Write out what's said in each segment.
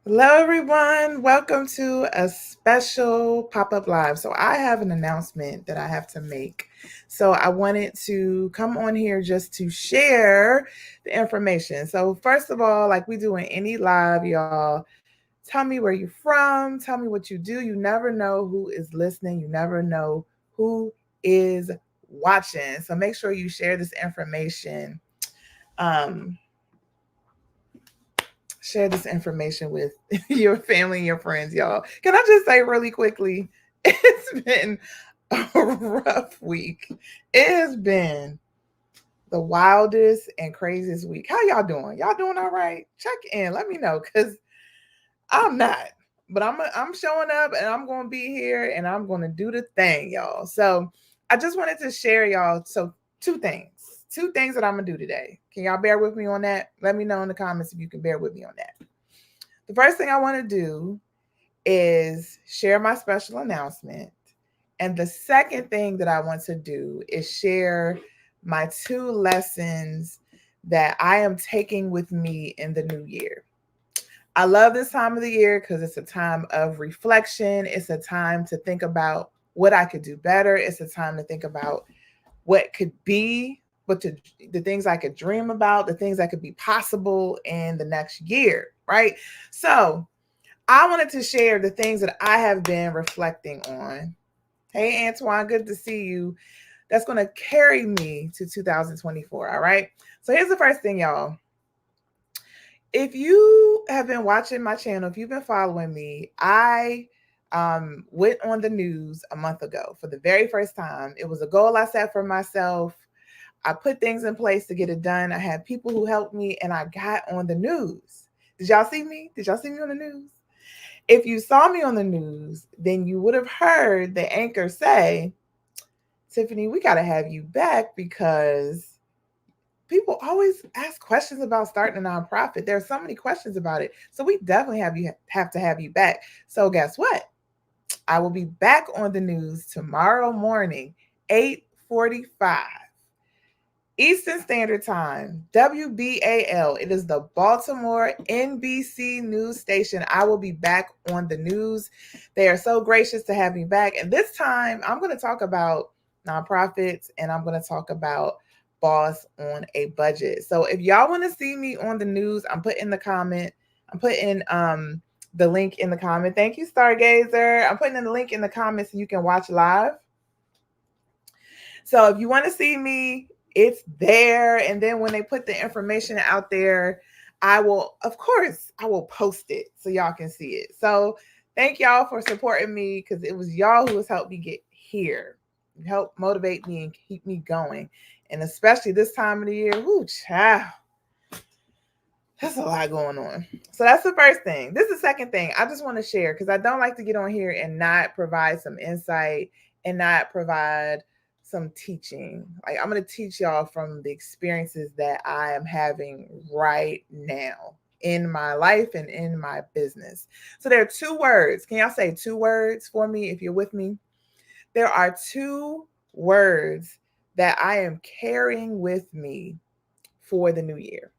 Hello, everyone. Welcome to a special pop up live. So, I have an announcement that I have to make. So, I wanted to come on here just to share the information. So, first of all, like we do in any live, y'all, tell me where you're from, tell me what you do. You never know who is listening, you never know who is watching. So, make sure you share this information. Um, Share this information with your family and your friends, y'all. Can I just say really quickly, it's been a rough week. It has been the wildest and craziest week. How y'all doing? Y'all doing all right? Check in. Let me know because I'm not. But I'm showing up and I'm going to be here and I'm going to do the thing, y'all. So I just wanted to share y'all. So two things that I'm going to do today. Can y'all bear with me on that? Let me know in the comments if you can bear with me on that. The first thing I want to do is share my special announcement. And the second thing that I want to do is share my two lessons that I am taking with me in the new year. I love this time of the year because it's a time of reflection. It's a time to think about what I could do better. It's a time to think about what could be, the things I could dream about, the things that could be possible in the next year, right? So I wanted to share the things that I have been reflecting on. Hey, Antoine, good to see you. That's going to carry me to 2024. All right. So here's the first thing, y'all. If you have been watching my channel, if you've been following me, I went on the news a month ago for the very first time. It was a goal I set for myself. I put things in place to get it done. I had people who helped me, and I got on the news. Did y'all see me? Did y'all see me on the news? If you saw me on the news, then you would have heard the anchor say, Tiffany, we got to have you back because people always ask questions about starting a nonprofit. There are so many questions about it. So we definitely have to have you back. So guess what? I will be back on the news tomorrow morning, 8:45. Eastern Standard Time, WBAL. It is the Baltimore NBC news station. I will be back on the news. They are so gracious to have me back. And this time, I'm going to talk about nonprofits and I'm going to talk about Boss on a Budget. So if y'all want to see me on the news, I'm putting the link in the comment. Thank you, Stargazer. I'm putting in the link in the comments so you can watch live. So if you want to see me, it's there. And then when they put the information out there, of course, I will post it so y'all can see it. So thank y'all for supporting me because it was y'all who has helped me get here, help motivate me and keep me going. And especially this time of the year, whoo, child, that's a lot going on. So that's the first thing. This is the second thing I just want to share because I don't like to get on here and not provide some insight and not provide some teaching. Like I'm going to teach y'all from the experiences that I am having right now in my life and in my business. So there are two words. Can y'all say two words for me if you're with me? There are two words that I am carrying with me for the new year.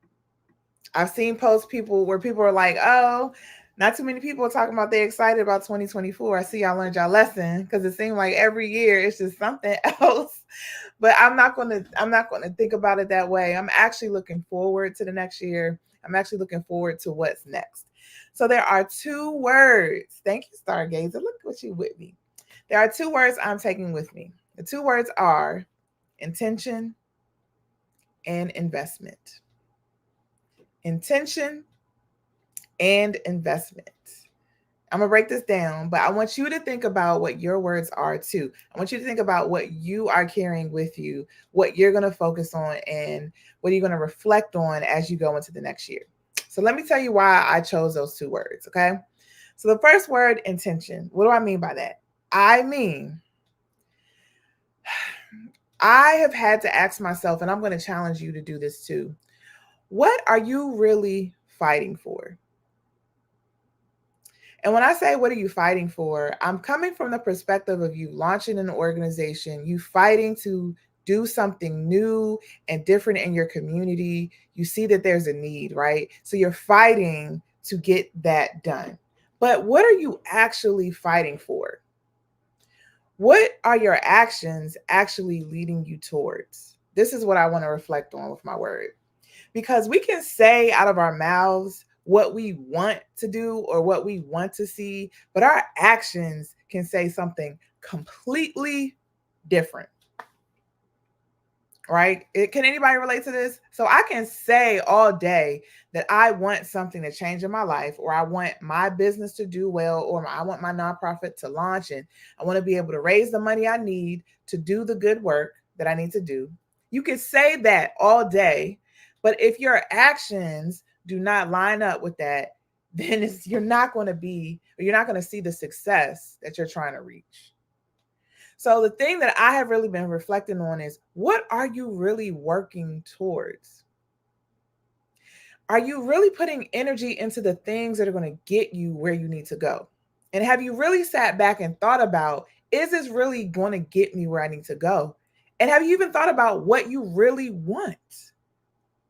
I've seen posts people where people are like, "Oh, not too many people are talking about they're excited about 2024. I see y'all learned y'all lesson because it seemed like every year it's just something else." But I'm not gonna think about it that way. I'm actually looking forward to the next year. I'm actually looking forward to what's next. So there are two words. Thank you, Stargazer. Look what you with me. There are two words I'm taking with me. The two words are intention and investment. Intention and investment. I'm gonna break this down, but I want you to think about what your words are too. I want you to think about what you are carrying with you, what you're gonna focus on, and what you're gonna reflect on as you go into the next year. So let me tell you why I chose those two words, okay? So the first word, intention. What do I mean by that? I mean, I have had to ask myself, and I'm gonna challenge you to do this too. What are you really fighting for? And when I say, what are you fighting for? I'm coming from the perspective of you launching an organization, you fighting to do something new and different in your community. You see that there's a need, right? So you're fighting to get that done. But what are you actually fighting for? What are your actions actually leading you towards? This is what I want to reflect on with my word. Because we can say out of our mouths what we want to do or what we want to see, but our actions can say something completely different. Right? Can anybody relate to this? So I can say all day that I want something to change in my life, or I want my business to do well, or I want my nonprofit to launch, and I want to be able to raise the money I need to do the good work that I need to do. You can say that all day, but if your actions do not line up with that, then you're not going to be, or you're not going to see the success that you're trying to reach. So the thing that I have really been reflecting on is, what are you really working towards? Are you really putting energy into the things that are going to get you where you need to go? And have you really sat back and thought about, is this really going to get me where I need to go? And have you even thought about what you really want?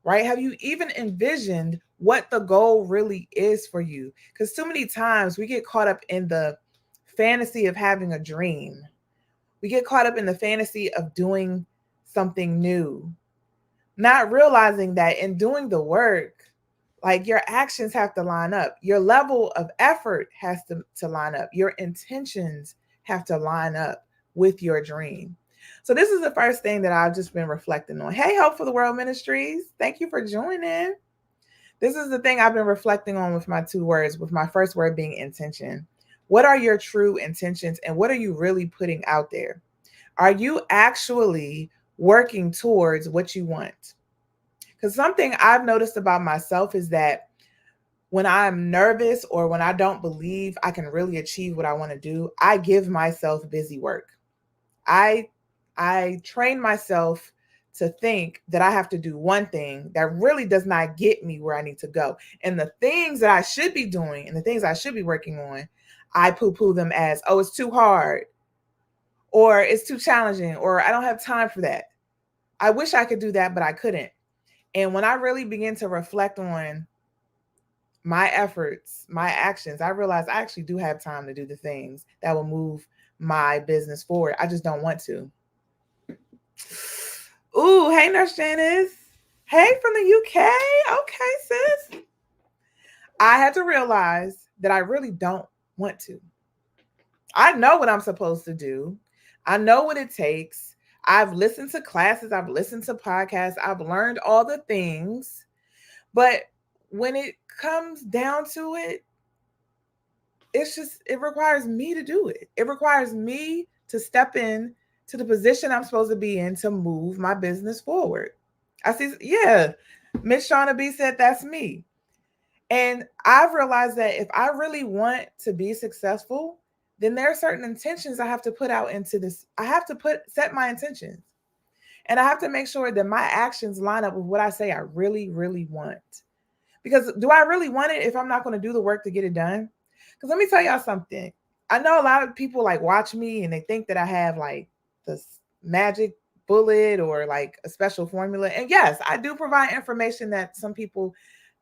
Right? Have you even envisioned what the goal really is for you? Because too many times we get caught up in the fantasy of having a dream. We get caught up in the fantasy of doing something new, not realizing that in doing the work, like, your actions have to line up. Your level of effort has to line up. Your intentions have to line up with your dream. So this is the first thing that I've just been reflecting on. Hey, Hope for the World Ministries. Thank you for joining. This is the thing I've been reflecting on with my two words, with my first word being intention. What are your true intentions, and what are you really putting out there? Are you actually working towards what you want? Because something I've noticed about myself is that when I'm nervous or when I don't believe I can really achieve what I want to do, I give myself busy work. I train myself to think that I have to do one thing that really does not get me where I need to go. And the things that I should be doing and the things I should be working on, I poo-poo them as, oh, it's too hard, or it's too challenging, or I don't have time for that. I wish I could do that, but I couldn't. And when I really begin to reflect on my efforts, my actions, I realize I actually do have time to do the things that will move my business forward. I just don't want to. Ooh, hey, Nurse Janice. Hey, from the UK. Okay, sis. I had to realize that I really don't want to. I know what I'm supposed to do. I know what it takes. I've listened to classes. I've listened to podcasts. I've learned all the things. But when it comes down to it, it requires me to do it. It requires me to step in to the position I'm supposed to be in to move my business forward. I see, yeah, Miss Shauna B said that's me. And I've realized that if I really want to be successful, then there are certain intentions I have to put out into this. I have to set my intentions. And I have to make sure that my actions line up with what I say I really, really want. Because do I really want it if I'm not going to do the work to get it done? Because let me tell y'all something. I know a lot of people like watch me and they think that I have like this magic bullet or like a special formula. And yes, I do provide information that some people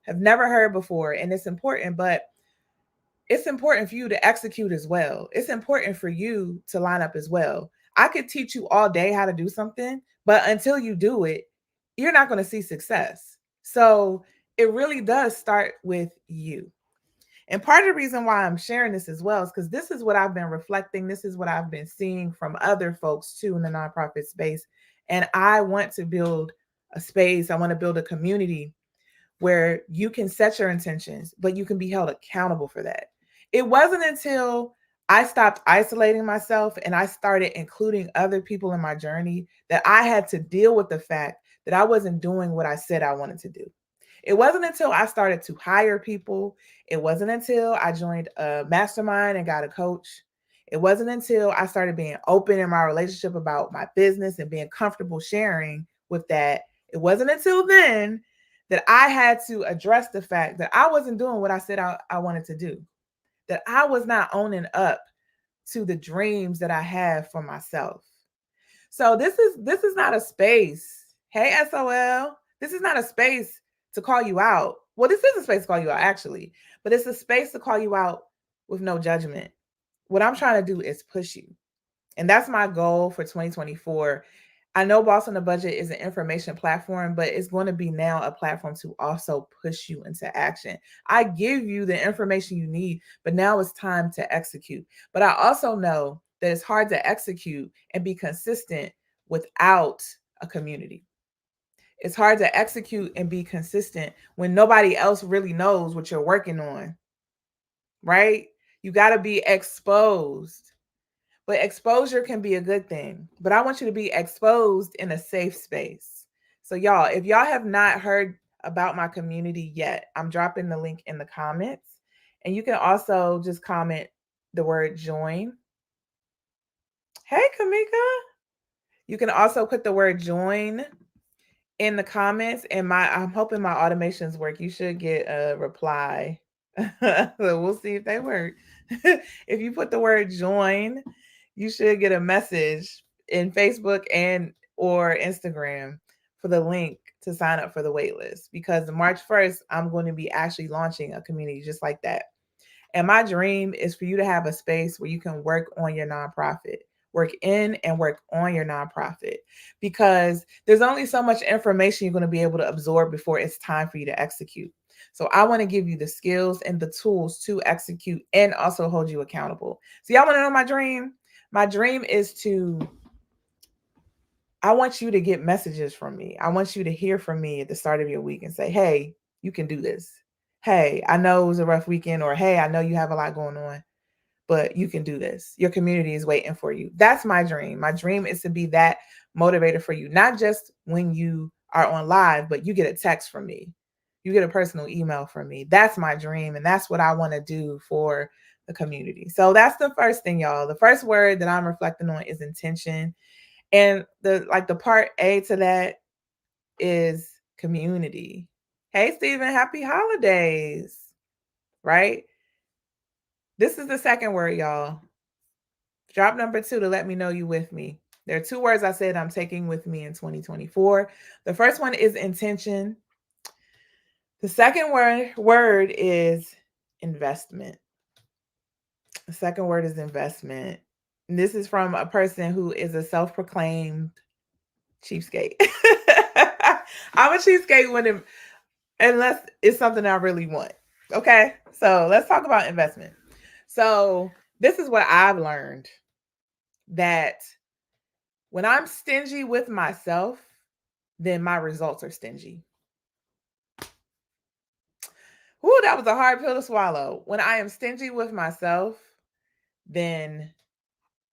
have never heard before. And it's important, but it's important for you to execute as well. It's important for you to line up as well. I could teach you all day how to do something, but until you do it, you're not going to see success. So it really does start with you. And part of the reason why I'm sharing this as well is because this is what I've been reflecting. This is what I've been seeing from other folks too in the nonprofit space. And I want to build a space. I want to build a community where you can set your intentions, but you can be held accountable for that. It wasn't until I stopped isolating myself and I started including other people in my journey that I had to deal with the fact that I wasn't doing what I said I wanted to do. It wasn't until I started to hire people. It wasn't until I joined a mastermind and got a coach. It wasn't until I started being open in my relationship about my business and being comfortable sharing with that. It wasn't until then that I had to address the fact that I wasn't doing what I said I wanted to do, that I was not owning up to the dreams that I have for myself. So this is not a space. Hey, SOL, this is not a space to call you out. Well, this is a space to call you out, actually, but it's a space to call you out with no judgment. What I'm trying to do is push you. And that's my goal for 2024. I know Boss on the Budget is an information platform, but it's going to be now a platform to also push you into action. I give you the information you need, but now it's time to execute. But I also know that it's hard to execute and be consistent without a community. It's hard to execute and be consistent when nobody else really knows what you're working on, right? You got to be exposed. But exposure can be a good thing. But I want you to be exposed in a safe space. So, y'all, if y'all have not heard about my community yet, I'm dropping the link in the comments. And you can also just comment the word join. Hey, Kamika. You can also put the word join in the comments. And I'm hoping my automations work. You should get a reply. So we'll see if they work. If you put the word join, you should get a message in Facebook and or Instagram for the link to sign up for the waitlist, because March 1st, I'm going to be actually launching a community just like that. And my dream is for you to have a space where you can work on your nonprofit, work in and work on your nonprofit, because there's only so much information you're going to be able to absorb before it's time for you to execute. So I want to give you the skills and the tools to execute and also hold you accountable. So y'all want to know my dream? My dream is I want you to get messages from me. I want you to hear from me at the start of your week and say, hey, you can do this. Hey, I know it was a rough weekend, or hey, I know you have a lot going on, but you can do this. Your community is waiting for you. That's my dream. My dream is to be that motivator for you, not just when you are on live, but you get a text from me. You get a personal email from me. That's my dream. And that's what I want to do for the community. So that's the first thing, y'all. The first word that I'm reflecting on is intention. And the part A to that is community. Hey, Stephen, happy holidays, right? This is the second word, y'all. Drop number 2 to let me know you with me. There are 2 words I said I'm taking with me in 2024. The first one is intention. The second word is investment. The second word is investment. And this is from a person who is a self-proclaimed cheapskate. I'm a cheapskate unless it's something I really want. Okay, so let's talk about investment. So this is what I've learned, that when I'm stingy with myself, then my results are stingy. Ooh, that was a hard pill to swallow. When I am stingy with myself, then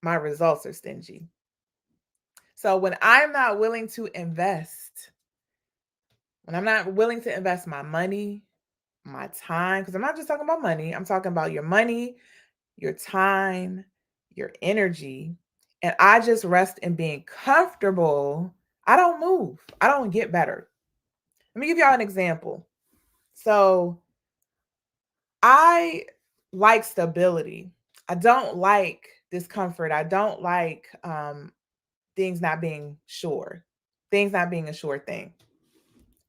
my results are stingy. So when I'm not willing to invest, when I'm not willing to invest my money, my time, because I'm not just talking about money, I'm talking about your money, your time, your energy, and I just rest in being comfortable, I don't move. I don't get better. Let me give y'all an example. So I like stability. I don't like discomfort. I don't like things not being sure, things not being a sure thing.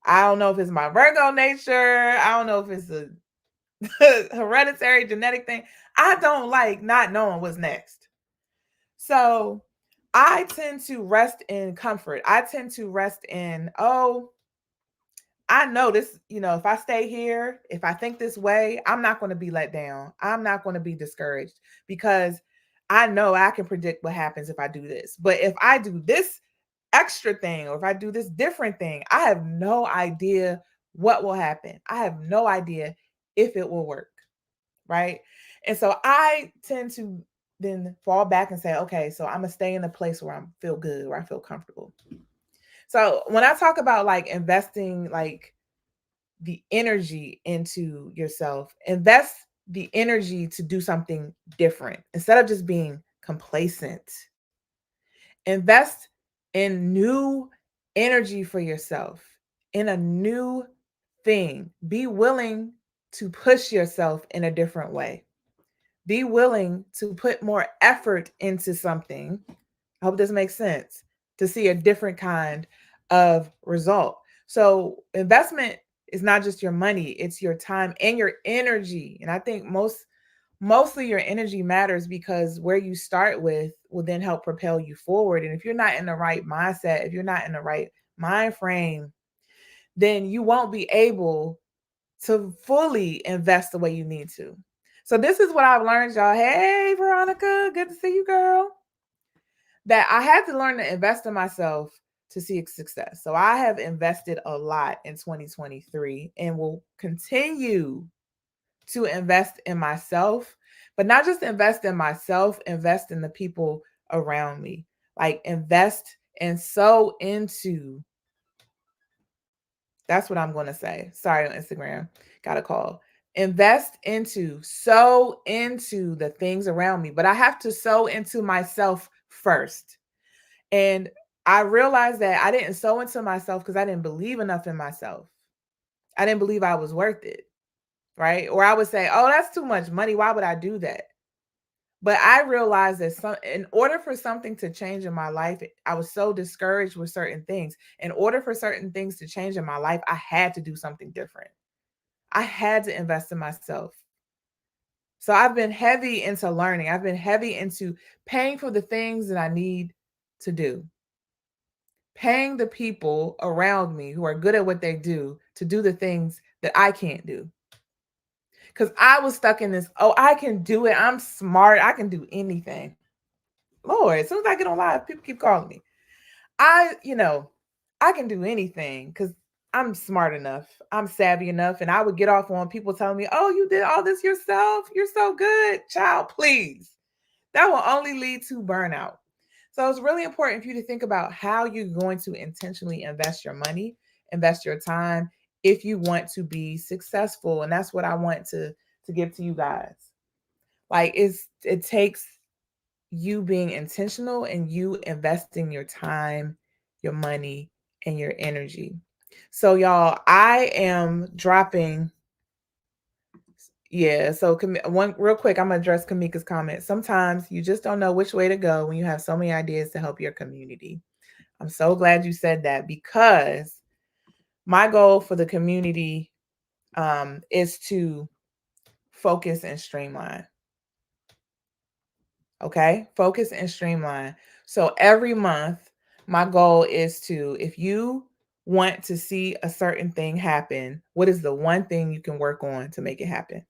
I don't know if it's my Virgo nature. I don't know if it's a hereditary genetic thing. I don't like not knowing what's next. So I tend to rest in comfort. I tend to rest in, oh, I know this, if I stay here, if I think this way, I'm not going to be let down. I'm not going to be discouraged, because I know I can predict what happens if I do this. But if I do this extra thing, or if I do this different thing, I have no idea what will happen. I have no idea if it will work. Right. And so I tend to then fall back and say, okay, so I'm going to stay in a place where I feel good, where I feel comfortable. So when I talk about like investing, like the energy into yourself, invest the energy to do something different instead of just being complacent. Invest in new energy for yourself, in a new thing. Be willing to push yourself in a different way. Be willing to put more effort into something. I hope this makes sense, to see a different kind of result. So investment It's not just your money, it's your time and your energy. And I think mostly your energy matters, because where you start with will then help propel you forward. And if you're not in the right mindset, if you're not in the right mind frame, then you won't be able to fully invest the way you need to. So this is what I've learned, y'all. Hey, Veronica, good to see you, girl. That I had to learn to invest in myself to see success. So I have invested a lot in 2023 and will continue to invest in myself, but not just invest in myself, invest in the people around me. Like invest and sow into. That's what I'm going to say. Sorry, on Instagram. Got a call. Invest into, sow into the things around me, but I have to sow into myself first. And I realized that I didn't sow into myself because I didn't believe enough in myself. I didn't believe I was worth it, right? Or I would say, oh, that's too much money. Why would I do that? But I realized that in order for something to change in my life, I was so discouraged with certain things. In order for certain things to change in my life, I had to do something different. I had to invest in myself. So I've been heavy into learning. I've been heavy into paying for the things that I need to do. Paying the people around me who are good at what they do to do the things that I can't do. Because I was stuck in this, oh, I can do it. I'm smart. I can do anything. Lord, as soon as I get on live, people keep calling me. I can do anything because I'm smart enough. I'm savvy enough. And I would get off on people telling me, oh, you did all this yourself. You're so good. Child, please. That will only lead to burnout. So it's really important for you to think about how you're going to intentionally invest your money, invest your time if you want to be successful. And that's what I want to give to you guys. Like it takes you being intentional and you investing your time, your money, and your energy. So y'all, I am dropping. Yeah, so one real quick, I'm gonna address Kamika's comment. Sometimes you just don't know which way to go when you have so many ideas to help your community. I'm so glad you said that, because my goal for the community is to focus and streamline. Okay, focus and streamline. So every month, my goal is to, if you want to see a certain thing happen, what is the one thing you can work on to make it happen?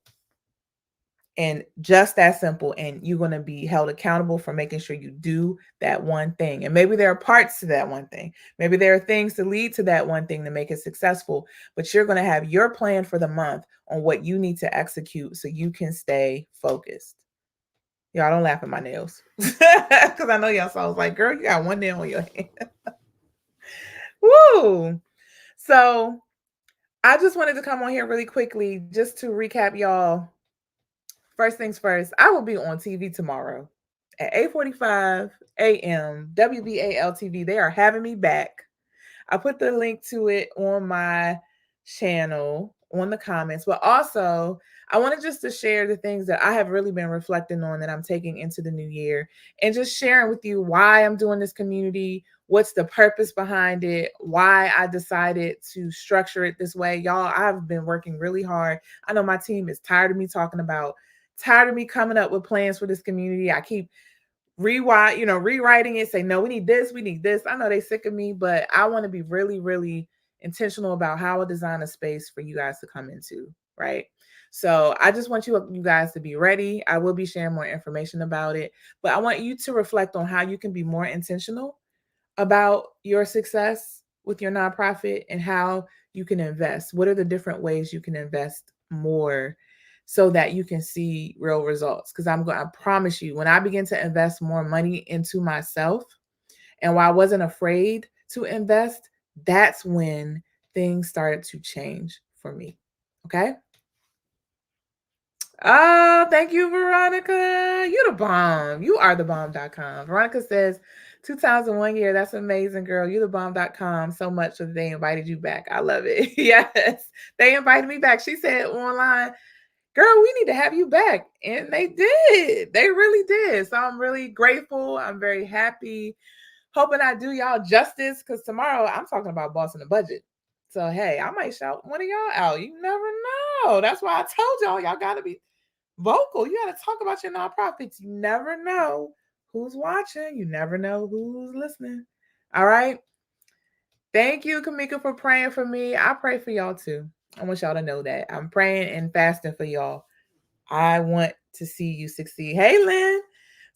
And just that simple. And you're going to be held accountable for making sure you do that one thing. And maybe there are parts to that one thing. Maybe there are things to lead to that one thing to make it successful. But you're going to have your plan for the month on what you need to execute so you can stay focused. Y'all don't laugh at my nails. Because I know y'all saw, I was like, girl, you got one nail on your hand. Woo! So I just wanted to come on here really quickly just to recap y'all. First things first, I will be on TV tomorrow at 8:45 a.m. WBAL TV. They are having me back. I put the link to it on my channel, on the comments, but also I wanted just to share the things that I have really been reflecting on that I'm taking into the new year, and just sharing with you why I'm doing this community, what's the purpose behind it, why I decided to structure it this way. Y'all, I've been working really hard. I know my team is tired of me tired of me coming up with plans for this community. I keep rewriting it, say, no, we need this, we need this. I know they sick of me, but I want to be really, really intentional about how I design a space for you guys to come into, right? So I just want you guys to be ready. I will be sharing more information about it, but I want you to reflect on how you can be more intentional about your success with your nonprofit and how you can invest. What are the different ways you can invest more so that you can see real results? Because I promise you, when I begin to invest more money into myself, and while I wasn't afraid to invest, that's when things started to change for me. Okay. Oh, thank you, Veronica. You the bomb. You are the bomb.com. Veronica says 2 times in 1 year. That's amazing, girl. You the bomb.com so much that they invited you back. I love it. Yes, they invited me back. She said online, girl, we need to have you back. And they did. They really did. So I'm really grateful. I'm very happy. Hoping I do y'all justice, because tomorrow I'm talking about bossing the budget. So hey, I might shout one of y'all out. You never know. That's why I told y'all gotta be vocal. You gotta talk about your nonprofits. You never know who's watching. You never know who's listening. All right. Thank you, Kamika, for praying for me. I pray for y'all too. I want y'all to know that I'm praying and fasting for y'all. I want to see you succeed. Hey, Lynn.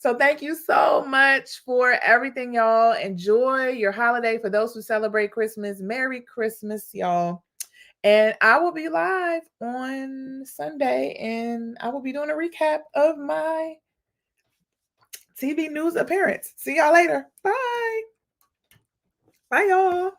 So thank you so much for everything, y'all. Enjoy your holiday. For those who celebrate Christmas, Merry Christmas, y'all. And I will be live on Sunday, and I will be doing a recap of my TV news appearance. See y'all later. Bye. Bye, y'all.